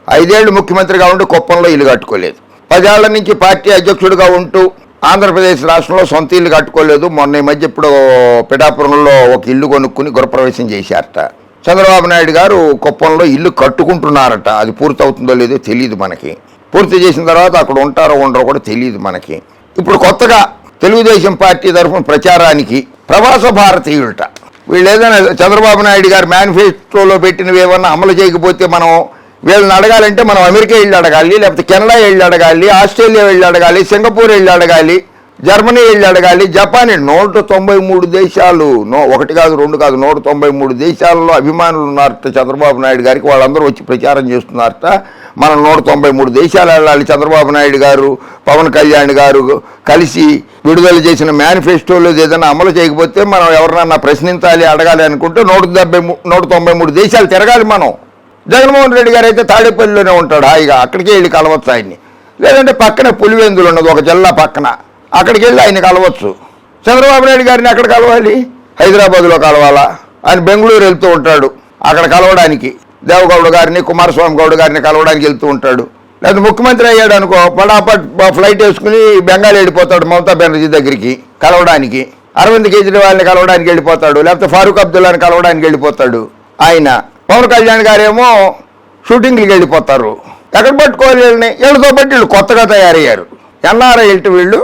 5 ఏళ్ళు ముఖ్యమంత్రిగా ఉంటూ కుప్పంలో ఇల్లు కట్టుకోలేదు. 10 ఏళ్ల నుంచి పార్టీ అధ్యక్షుడిగా ఉంటూ ఆంధ్రప్రదేశ్ రాష్ట్రంలో సొంత ఇల్లు కట్టుకోలేదు. మొన్న ఈ మధ్య ఇప్పుడు పిఠాపురంలో ఒక ఇల్లు కొనుక్కుని గృహప్రవేశం చేశారట. చంద్రబాబు నాయుడు గారు కుప్పంలో ఇల్లు కట్టుకుంటున్నారట. అది పూర్తవుతుందో లేదో తెలియదు మనకి. పూర్తి చేసిన తర్వాత అక్కడ ఉంటారో ఉండరో కూడా తెలియదు మనకి. ఇప్పుడు కొత్తగా తెలుగుదేశం పార్టీ తరఫున ప్రచారానికి ప్రవాస భారతీయులట. వీళ్ళు ఏదైనా చంద్రబాబు నాయుడు గారు మేనిఫెస్టోలో పెట్టినవి ఏమన్నా అమలు చేయకపోతే మనం వీళ్ళని అడగాలంటే మనం అమెరికా వెళ్ళి అడగాలి, లేకపోతే కెనడా వెళ్ళి అడగాలి, ఆస్ట్రేలియా వెళ్ళి అడగాలి, సింగపూర్ వెళ్ళి అడగాలి, జర్మనీ వెళ్ళి అడగాలి, జపాన్ 193 దేశాలు, ఒకటి కాదు రెండు కాదు 193 దేశాల్లో అభిమానులు ఉన్నారట చంద్రబాబు నాయుడు గారికి. వాళ్ళందరూ వచ్చి ప్రచారం చేస్తున్నారట. మనం 193 దేశాలు వెళ్ళాలి. చంద్రబాబు నాయుడు గారు, పవన్ కళ్యాణ్ గారు కలిసి విడుదల చేసిన మేనిఫెస్టోలో ఏదైనా అమలు చేయకపోతే మనం ఎవరినన్నా ప్రశ్నించాలి, అడగాలి అనుకుంటే 193 దేశాలు తిరగాలి మనం. జగన్మోహన్ రెడ్డి గారు అయితే తాడేపల్లిలోనే ఉంటాడు హాయిగా, అక్కడికే వెళ్ళి కలవచ్చు ఆయన్ని. లేదంటే పక్కనే పులివెందులు ఉన్నది ఒక జిల్లా పక్కన, అక్కడికి వెళ్ళి ఆయన కలవచ్చు. చంద్రబాబు నాయుడు గారిని ఎక్కడ కలవాలి? హైదరాబాద్లో కలవాలా? ఆయన బెంగళూరు వెళ్తూ ఉంటాడు, అక్కడ కలవడానికి దేవగౌడ గారిని, కుమారస్వామి గౌడ్ గారిని కలవడానికి వెళ్తూ ఉంటాడు. లేదా ముఖ్యమంత్రి అయ్యాడు అనుకో, పడాపట్ ఫ్లైట్ వేసుకుని బెంగాల్ వెళ్ళిపోతాడు మమతా బెనర్జీ దగ్గరికి కలవడానికి. అరవింద్ కేజ్రీవాల్ని కలవడానికి వెళ్ళిపోతాడు, లేకపోతే ఫారూక్ అబ్దుల్లాని కలవడానికి వెళ్ళిపోతాడు ఆయన. పవన్ కళ్యాణ్ గారేమో షూటింగ్కి వెళ్ళిపోతారు. ఎక్కడ పట్టుకోవాలి వీళ్ళని? వీళ్ళతో బట్టి వీళ్ళు కొత్తగా తయారయ్యారు. ఎన్ఆర్ఐ వీళ్ళు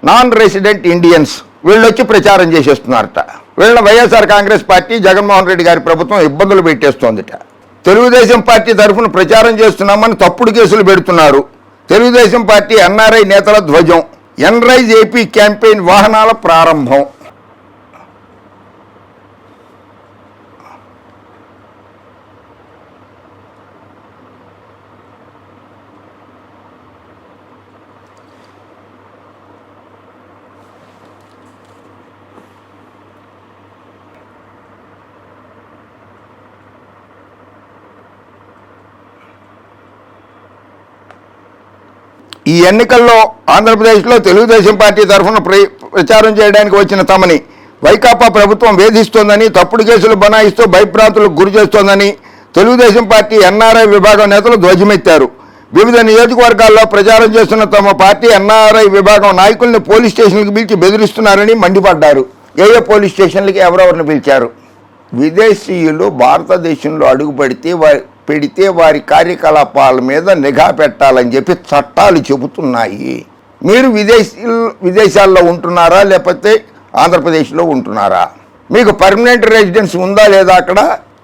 నాన్ రెసిడెంట్ ఇండియన్స్, వీళ్ళు వచ్చి ప్రచారం చేసేస్తున్నారట. వీళ్ళని వైఎస్ఆర్ కాంగ్రెస్ పార్టీ, జగన్మోహన్ రెడ్డి గారి ప్రభుత్వం ఇబ్బందులు పెట్టేస్తోందిట. తెలుగుదేశం పార్టీ తరఫున ప్రచారం చేస్తున్నామని తప్పుడు కేసులు పెడుతున్నారు. తెలుగుదేశం పార్టీ ఎన్ఆర్ఐ నేతల ధ్వజం. ఎన్రైజ్ ఏపీ క్యాంపెయిన్ వాహనాల ప్రారంభం. ఈ ఎన్నికల్లో ఆంధ్రప్రదేశ్లో తెలుగుదేశం పార్టీ తరఫున ప్రచారం చేయడానికి వచ్చిన తమని వైకాపా ప్రభుత్వం వేధిస్తోందని, తప్పుడు కేసులు బనాయిస్తూ భయభ్రాంతులకు గురి చేస్తోందని తెలుగుదేశం పార్టీ ఎన్ఆర్ఐ విభాగం నేతలు ధ్వజమెత్తారు. వివిధ నియోజకవర్గాల్లో ప్రచారం చేస్తున్న తమ పార్టీ ఎన్ఆర్ఐ విభాగం నాయకుల్ని పోలీస్ స్టేషన్లకు పిలిచి బెదిరిస్తున్నారని మండిపడ్డారు. ఏ పోలీస్ స్టేషన్లకి ఎవరెవరిని పిలిచారు? విదేశీయులు భారతదేశంలో అడుగు పెడితే వారి కార్యకలాపాల మీద నిఘా పెట్టాలని చెప్పి చట్టాలు చెబుతున్నాయి. మీరు విదేశాల్లో ఉంటున్నారా, లేకపోతే ఆంధ్రప్రదేశ్లో ఉంటున్నారా? మీకు పర్మనెంట్ రెసిడెన్స్ ఉందా లేదా? అక్కడ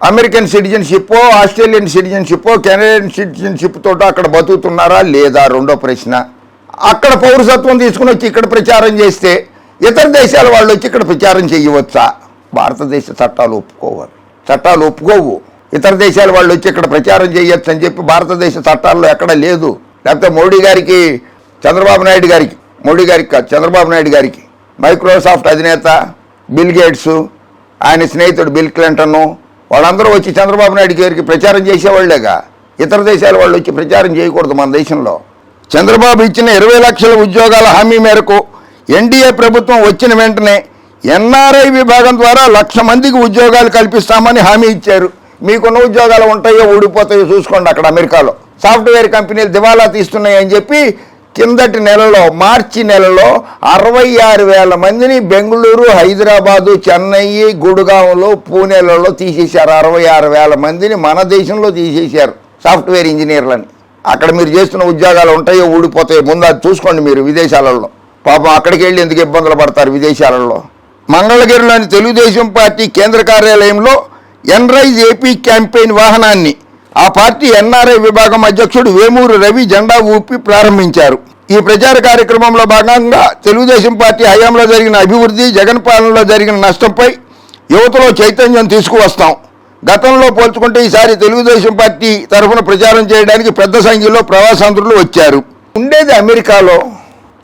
అమెరికన్ సిటిజన్షిప్పో, ఆస్ట్రేలియన్ సిటిజన్షిప్పో, కెనడియన్ సిటిజన్షిప్ తోటో అక్కడ బతుకుతున్నారా లేదా? రెండో ప్రశ్న. అక్కడ పౌరసత్వం తీసుకుని వచ్చి ఇక్కడ ప్రచారం చేస్తే ఇతర దేశాల వాళ్ళు వచ్చి ఇక్కడ ప్రచారం చేయవచ్చా? భారతదేశ చట్టాలు ఒప్పుకోవు. ఇతర దేశాల వాళ్ళు వచ్చి ఇక్కడ ప్రచారం చేయొచ్చు అని చెప్పి భారతదేశ చట్టాల్లో ఎక్కడ లేదు. లేకపోతే చంద్రబాబు నాయుడు గారికి మైక్రోసాఫ్ట్ అధినేత బిల్ గేట్స్, ఆయన స్నేహితుడు బిల్ క్లింటన్ వాళ్ళందరూ వచ్చి చంద్రబాబు నాయుడు గారికి ప్రచారం చేసేవాళ్లేగా. ఇతర దేశాల వాళ్ళు వచ్చి ప్రచారం చేయకూడదు మన దేశంలో. చంద్రబాబు ఇచ్చిన 20 లక్షల ఉద్యోగాల హామీ మేరకు ఎన్డీఏ ప్రభుత్వం వచ్చిన వెంటనే ఎన్ఆర్ఐ విభాగం ద్వారా 1,00,000 మందికి ఉద్యోగాలు కల్పిస్తామని హామీ ఇచ్చారు. మీకున్న ఉద్యోగాలు ఉంటాయో ఊడిపోతాయో చూసుకోండి. అక్కడ అమెరికాలో సాఫ్ట్వేర్ కంపెనీలు దివాలా తీస్తున్నాయి అని చెప్పి కిందటి నెలలో మార్చి నెలలో 66,000 మందిని బెంగళూరు, హైదరాబాదు, చెన్నై, గుడుగాంలో, పూణేలలో తీసేశారు. 66,000 మందిని మన దేశంలో తీసేశారు సాఫ్ట్వేర్ ఇంజనీర్లని. అక్కడ మీరు చేస్తున్న ఉద్యోగాలు ఉంటాయో ఊడిపోతాయో ముందు అది చూసుకోండి మీరు. విదేశాలలో పాపం అక్కడికి వెళ్ళి ఎందుకు ఇబ్బందులు పడతారు విదేశాలలో. మంగళగిరిలోని తెలుగుదేశం పార్టీ కేంద్ర కార్యాలయంలో ఎన్రైజ్ ఏపీ క్యాంపెయిన్ వాహనాన్ని ఆ పార్టీ ఎన్ఆర్ఐ విభాగం అధ్యక్షుడు వేమూరు రవి జెండా ఊపి ప్రారంభించారు. ఈ ప్రచార కార్యక్రమంలో భాగంగా తెలుగుదేశం పార్టీ హయాంలో జరిగిన అభివృద్ధి, జగన్ పాలనలో జరిగిన నష్టంపై యువతలో చైతన్యం తీసుకువస్తాం. గతంలో పోల్చుకుంటే ఈసారి తెలుగుదేశం పార్టీ తరఫున ప్రచారం చేయడానికి పెద్ద సంఖ్యలో ప్రవాసాంధ్రులు వచ్చారు. ఉండేది అమెరికాలో,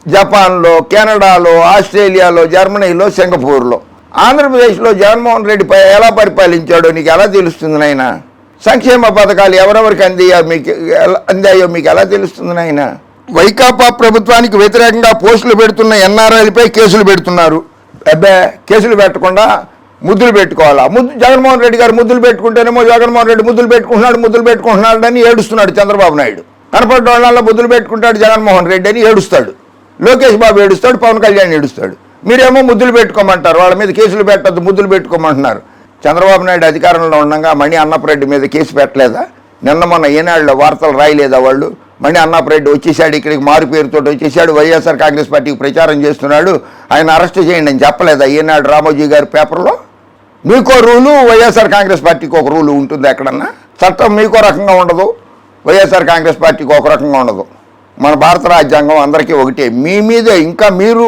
జపాన్లో, కెనడాలో, ఆస్ట్రేలియాలో, జర్మనీలో, సింగపూర్లో. ఆంధ్రప్రదేశ్లో జగన్మోహన్ రెడ్డి ఎలా పరిపాలించాడో నీకు ఎలా తెలుస్తుంది నాయన? సంక్షేమ పథకాలు ఎవరెవరికి అందాయో మీకు ఎలా తెలుస్తుంది నాయన? వైకాపా ప్రభుత్వానికి వ్యతిరేకంగా పోస్టులు పెడుతున్న ఎన్ఆర్ఐలపై కేసులు పెడుతున్నారు. కేసులు పెట్టకుండా ముద్దులు పెట్టుకోవాలా? జగన్మోహన్ రెడ్డి గారు ముద్దులు పెట్టుకుంటేనేమో జగన్మోహన్ రెడ్డి ముద్దులు పెట్టుకుంటున్నాడు అని ఏడుస్తున్నాడు చంద్రబాబు నాయుడు. కనపడ్డ వాళ్ళ ముద్దులు పెట్టుకుంటాడు జగన్మోహన్ రెడ్డి అని ఏడుస్తాడు. లోకేష్ బాబు ఏడుస్తాడు, పవన్ కళ్యాణ్ ఏడుస్తాడు. మీరేమో ముద్దులు పెట్టుకోమంటారు, వాళ్ళ మీద కేసులు పెట్టద్దు, ముద్దులు పెట్టుకోమంటున్నారు. చంద్రబాబు నాయుడు అధికారంలో ఉండగా మణి అన్నపరెడ్డి మీద కేసు పెట్టలేదా? నిన్న మొన్న ఈనాడులో వార్తలు రాయలేదా వాళ్ళు? మణి అన్నపరెడ్డి వచ్చేసాడు, ఇక్కడికి మారు పేరుతో వచ్చేసాడు, వైఎస్ఆర్ కాంగ్రెస్ పార్టీకి ప్రచారం చేస్తున్నాడు, ఆయన అరెస్ట్ చేయండి అని చెప్పలేదా ఈనాడు రామోజీ గారి పేపర్లో? మీకో రూలు, వైఎస్ఆర్ కాంగ్రెస్ పార్టీకి ఒక రూలు ఉంటుంది ఎక్కడన్నా? చట్టం మీకో రకంగా ఉండదు, వైఎస్ఆర్ కాంగ్రెస్ పార్టీకి ఒక రకంగా ఉండదు. మన భారత రాజ్యాంగం అందరికీ ఒకటే. మీ మీదే ఇంకా మీరు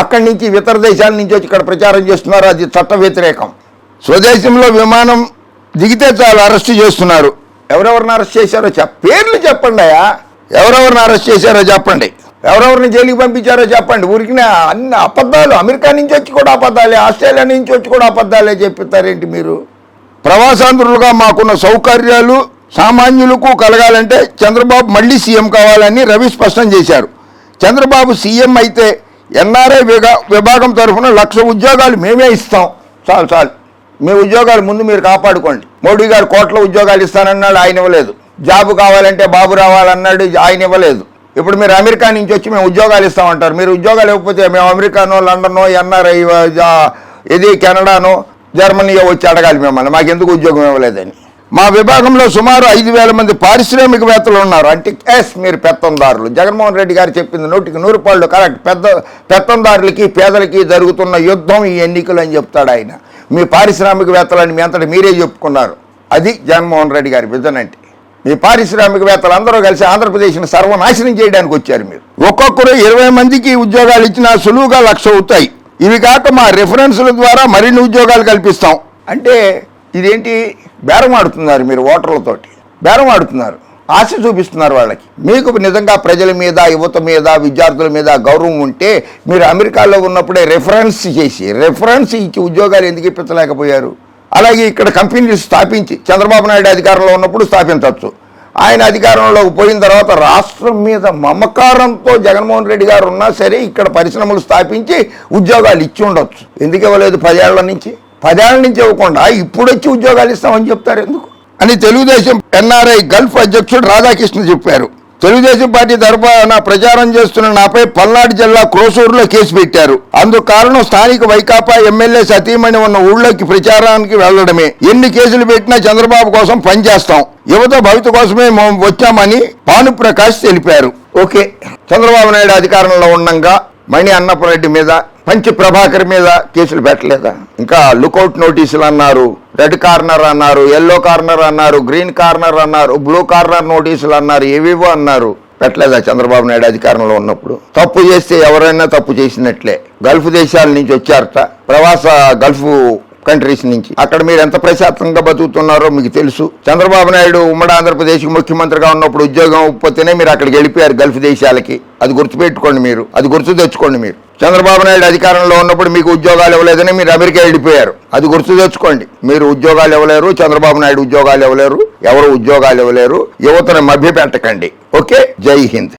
అక్కడి నుంచి ఇతర దేశాల నుంచి వచ్చి ఇక్కడ ప్రచారం చేస్తున్నారు, అది చట్ట వ్యతిరేకం. స్వదేశంలో విమానం దిగితే చాలు అరెస్ట్ చేస్తున్నారు. ఎవరెవరిని అరెస్ట్ చేశారో పేర్లు చెప్పండి అయ్యా. ఎవరెవరిని అరెస్ట్ చేశారో చెప్పండి, ఎవరెవరిని జైలుకి పంపించారో చెప్పండి. ఊరికి అన్ని అబద్ధాలు. అమెరికా నుంచి వచ్చి కూడా అబద్ధాలే, ఆస్ట్రేలియా నుంచి వచ్చి కూడా అబద్ధాలే చెప్తారేంటి మీరు? ప్రవాసాంధ్రులుగా మాకున్న సౌకర్యాలు సామాన్యులకు కలగాలంటే చంద్రబాబు మళ్ళీ సీఎం కావాలని రవి స్పష్టం చేశారు. చంద్రబాబు సీఎం అయితే ఎన్ఆర్ఐ విభాగం తరఫున 1,00,000 ఉద్యోగాలు మేమే ఇస్తాం. చాలు మీ ఉద్యోగాలు ముందు మీరు కాపాడుకోండి. మోడీ గారు కోట్ల ఉద్యోగాలు ఇస్తానన్నాడు, ఆయన ఇవ్వలేదు. జాబు కావాలంటే బాబు రావాలన్నాడు, ఆయన ఇవ్వలేదు. ఇప్పుడు మీరు అమెరికా నుంచి వచ్చి మేము ఉద్యోగాలు ఇస్తామంటారు. మీరు ఉద్యోగాలు ఇవ్వకపోతే మేము అమెరికానో లండనో ఎన్ఆర్ఐ ఇది కెనడానో జర్మనీయో వచ్చి అడగాలి మిమ్మల్ని, మాకెందుకు ఉద్యోగం ఇవ్వలేదని. మా విభాగంలో సుమారు 5,000 మంది పారిశ్రామికవేత్తలు ఉన్నారు. అంటే మీరు పెత్తందారులు. జగన్మోహన్ రెడ్డి గారు చెప్పింది 100కి 100 కరెక్ట్. పెత్తందారులకి పేదలకి జరుగుతున్న యుద్ధం ఈ ఎన్నికలు అని చెప్తాడు ఆయన. మీ పారిశ్రామికవేత్తలని మీ అంతటా మీరే చెప్పుకున్నారు. అది జగన్మోహన్ రెడ్డి గారి విజన్ అంటే. మీ పారిశ్రామికవేత్తలు అందరూ కలిసి ఆంధ్రప్రదేశ్ని సర్వనాశనం చేయడానికి వచ్చారు మీరు. ఒక్కొక్కరు 20 మందికి ఉద్యోగాలు ఇచ్చినా సులువుగా 1,00,000 అవుతాయి. ఇవి కాక మా రిఫరెన్స్ల ద్వారా మరిన్ని ఉద్యోగాలు కల్పిస్తాం. అంటే ఇదేంటి? బేరం ఆడుతున్నారు మీరు, ఓటర్లతోటి బేరం ఆడుతున్నారు, ఆశ చూపిస్తున్నారు వాళ్ళకి. మీకు నిజంగా ప్రజల మీద, యువత మీద, విద్యార్థుల మీద గౌరవం ఉంటే మీరు అమెరికాలో ఉన్నప్పుడే రెఫరెన్స్ ఇచ్చి ఉద్యోగాలు ఎందుకు ఇప్పించలేకపోయారు? అలాగే ఇక్కడ కంపెనీలు స్థాపించి చంద్రబాబు నాయుడు అధికారంలో ఉన్నప్పుడు స్థాపించవచ్చు. ఆయన అధికారంలోకి పోయిన తర్వాత రాష్ట్రం మీద మమకారంతో జగన్మోహన్ రెడ్డి గారు ఉన్నా సరే ఇక్కడ పరిశ్రమలు స్థాపించి ఉద్యోగాలు ఇచ్చి ఉండొచ్చు. ఎందుకు ఇవ్వలేదు? 10 ఏళ్ల నుంచి ఇవ్వకుండా ఇప్పుడు వచ్చి ఉద్యోగాలు ఇస్తామని చెప్తారు ఎందుకు అని తెలుగుదేశం ఎన్ఆర్ఐ గల్ఫ్ అధ్యక్షుడు రాధాకృష్ణ చెప్పారు. తెలుగుదేశం పార్టీ తరఫున ప్రచారం చేస్తున్న నాపై పల్నాడు జిల్లా క్రోసూరులో కేసు పెట్టారు. అందుకు కారణం స్థానిక వైకాపా ఎమ్మెల్యే సతీమణి ఉన్న ఊళ్ళోకి ప్రచారానికి వెళ్లడమే. ఎన్ని కేసులు పెట్టినా చంద్రబాబు కోసం పనిచేస్తాం, యువత భవిత కోసమే వచ్చామని భానుప్రకాష్ తెలిపారు. ఓకే, చంద్రబాబు నాయుడు అధికారంలో ఉండగా మణి అన్నపరెడ్డి మీద, పంచి ప్రభాకర్ మీద కేసులు పెట్టలేదా? ఇంకా లుకౌట్ నోటీసులు అన్నారు, రెడ్ కార్నర్ అన్నారు, ఎల్లో కార్నర్ అన్నారు, గ్రీన్ కార్నర్ అన్నారు, బ్లూ కార్నర్ నోటీసులు అన్నారు, ఏవేవో అన్నారు. పెట్టలేదా చంద్రబాబు నాయుడు అధికారంలో ఉన్నప్పుడు? తప్పు చేస్తే ఎవరైనా తప్పు చేసినట్లే. గల్ఫ్ దేశాల నుంచి వచ్చారట, ప్రవాస గల్ఫ్ కంట్రీస్ నుంచి. అక్కడ మీరు ఎంత ప్రశాంతంగా బతుకుతున్నారో మీకు తెలుసు. చంద్రబాబు నాయుడు ఉమ్మడి ఆంధ్రప్రదేశ్కి ముఖ్యమంత్రిగా ఉన్నప్పుడు ఉద్యోగం ఇవ్వకపోతేనే మీరు అక్కడికి వెళ్ళిపోయారు గల్ఫ్ దేశాలకి. అది గుర్తుపెట్టుకోండి, మీరు అది గుర్తు తెచ్చుకోండి. మీరు చంద్రబాబు నాయుడు అధికారంలో ఉన్నప్పుడు మీకు ఉద్యోగాలు ఇవ్వలేదని మీరు అమెరికా వెళ్ళిపోయారు. అది గుర్తు తెచ్చుకోండి. మీరు ఉద్యోగాలు ఇవ్వలేరు, చంద్రబాబు నాయుడు ఉద్యోగాలు ఇవ్వలేరు, ఎవరు ఉద్యోగాలు ఇవ్వలేరు. యువతను మభ్యపెట్టకండి. ఓకే, జై హింద్.